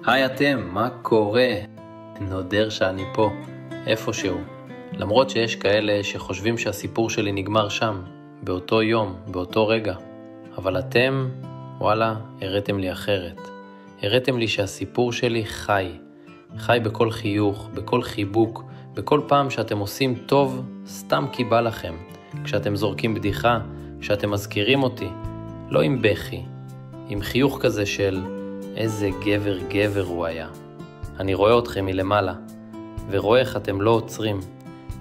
היי אתם, מה קורה? נודר שאני פה, איפשהו. למרות שיש כאלה שחושבים שהסיפור שלי נגמר שם, באותו יום, באותו רגע. אבל אתם, וואלה, הראיתם לי אחרת. הראיתם לי שהסיפור שלי חי. חי בכל חיוך, בכל חיבוק, בכל פעם שאתם עושים טוב, סתם כי בא לכם. כשאתם זורקים בדיחה, כשאתם מזכירים אותי, לא עם בכי, עם חיוך כזה של איזה גבר הוא היה. אני רואה אתכם מלמעלה, ורואה איך אתם לא עוצרים,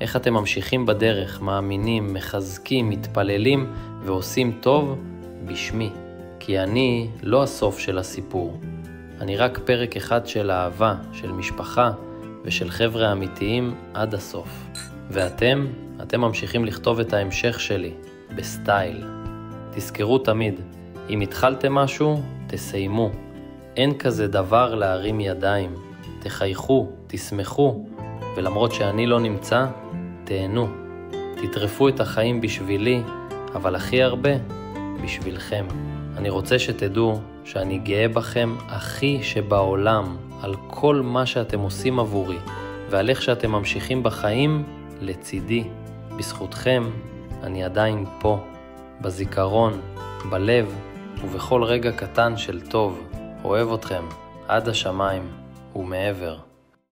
איך אתם ממשיכים בדרך, מאמינים, מחזקים, מתפללים ועושים טוב בשמי. כי אני לא הסוף של הסיפור. אני רק פרק אחד של אהבה, של משפחה ושל חבר'ה אמיתיים עד הסוף. ואתם ממשיכים לכתוב את ההמשך שלי, בסטייל. תזכרו תמיד, אם התחלתם משהו, תסיימו. אין כזה דבר להרים ידיים. תחייכו, תשמחו, ולמרות שאני לא נמצא, תהנו. תטרפו את החיים בשבילי, אבל הכי הרבה בשבילכם. אני רוצה שתדעו שאני גאה בכם הכי שבעולם, על כל מה שאתם עושים עבורי, ועל איך שאתם ממשיכים בחיים לצידי. בזכותכם אני עדיין פה, בזיכרון, בלב ובכל רגע קטן של טוב. אוהב אתכם עד השמיים ומעבר.